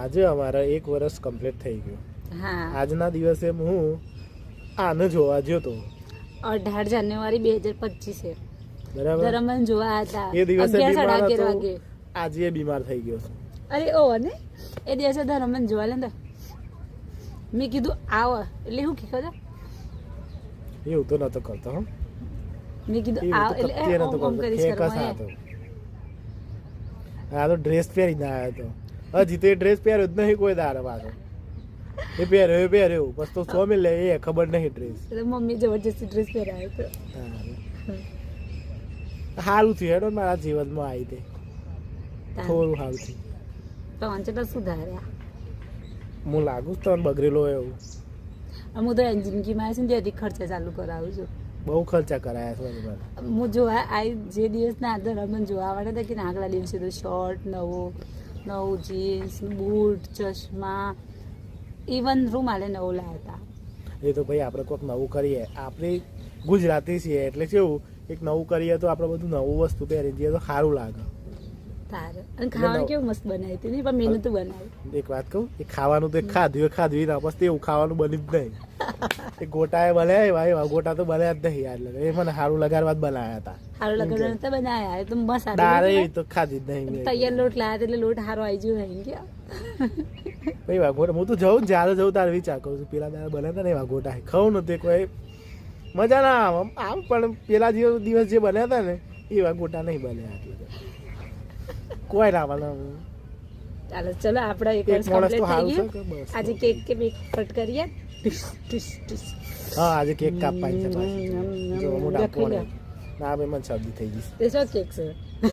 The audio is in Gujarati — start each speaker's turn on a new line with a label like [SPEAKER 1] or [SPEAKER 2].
[SPEAKER 1] આજે અમારા 1 વર્ષ કમ્પ્લીટ થઈ ગયું.
[SPEAKER 2] હા,
[SPEAKER 1] આજના દિવસે હું આને જોવા ગયો તો
[SPEAKER 2] 18 જાન્યુઆરી 2025 છે.
[SPEAKER 1] બરાબર.
[SPEAKER 2] ધરમન જોવા હતા
[SPEAKER 1] એ દિવસે
[SPEAKER 2] 11
[SPEAKER 1] બીમાર
[SPEAKER 2] સાડા 11
[SPEAKER 1] હતો.
[SPEAKER 2] વાગે.
[SPEAKER 1] આજે એ બીમાર થઈ ગયો છે.
[SPEAKER 2] અરે ઓ ને એ દિવસે ધરમન જોવા લેતા મેં કીધું આવો એટલે હું કીધું ખબર
[SPEAKER 1] એવું તો નતો કરતો હો.
[SPEAKER 2] મેં કીધું
[SPEAKER 1] એવું
[SPEAKER 2] આવ
[SPEAKER 1] તો
[SPEAKER 2] એટલે
[SPEAKER 1] કત્તિએ નતો
[SPEAKER 2] ઓમ
[SPEAKER 1] કરતો.
[SPEAKER 2] કરીશ
[SPEAKER 1] ખેકસ
[SPEAKER 2] કરવા
[SPEAKER 1] હતો. આ તો ડ્રેસ પહેરીને આવ્યો હતો. હજી તો એ ડ્રેસ પહેર્યો જ નહીં કોઈ દાડો પાછો. એ પહેર્યો બસ તો 100 મિલે એ ખબર નહીં ડ્રેસ.
[SPEAKER 2] એટલે મમ્મી જબરજસ્તી ડ્રેસ પહેરાયો તો
[SPEAKER 1] સારું થયું હેડો મારા જીવનમાં આવી તે થોડું સારું થયું.
[SPEAKER 2] તો અંચેટા સુધાર્યા
[SPEAKER 1] હું લાગુ છું તને બગડેલો એવું.
[SPEAKER 2] હું તો એની જિંદગીમાં છે ને ત્યાંથી ખર્ચા ચાલુ કરાવું છું.
[SPEAKER 1] બહુ ખર્ચા કરાયા છે મને.
[SPEAKER 2] હું જોવા આ જે દિવસના આધાર અમને જોવા આવવાના હતા કે આગલા દિવસે તો શર્ટ નવું જીન્સ બૂટ ચશ્મા ઇવન રૂમાલે નવો લાવ્યા હતા.
[SPEAKER 1] એ તો ભાઈ આપણે કોઈક નવું કરીએ. આપણે ગુજરાતી છીએ એટલે કેવું એક નવું કરીએ તો આપણે બધું નવું વસ્તુ પહેરી જઈએ તો સારું લાગે.
[SPEAKER 2] તારે અને ખાવાનું કેવું મસ્ત બનાવી હતી નહીં પણ મેનુ તો બનાવ્યું.
[SPEAKER 1] એક વાત કહું એ ખાવાનું તો ખાધું ના બસ એવું ખાવાનું બન્યું જ નહીં. એ ગોટાએ બનાવ્યા એવા ગોટા તો બન્યા જ નહીં યાર. એ મને સારું લગાડવા જ બનાવ્યા હતા.
[SPEAKER 2] સારું લગાડવાનું તો બનાવ્યા એ તો મસ્ત
[SPEAKER 1] દાળ એવી તો ખાધી જ નહીં.
[SPEAKER 2] તૈયાર લોટ લાવ્યા એટલે લોટ સારો આવી ગયો નહીં ગયા
[SPEAKER 1] ભાઈ વાગોટા હું તો જઉં જ્યારે જઉં તારે વિચાર કરું છું પેલા દાળ બન્યા હતા ને એવા ગોટા ખાઉં ને તે કોઈ મજા ના આવે આમ પણ પેલા દિવસ જે બન્યા હતા ને એવા ગોટા નહીં બન્યા એટલે કોઈ ના બને.
[SPEAKER 2] ચાલો ચલો આપણે એક વર્ષ કમ્પ્લીટ થઈ ગયું. આજે કેક કે બેક કટ કરીએ.
[SPEAKER 1] હા આજે કેક કાપવાની છે પાછી. જો મોટા પોણે ના બે મને શરદી થઈ ગઈ.
[SPEAKER 2] તે શું કેક છે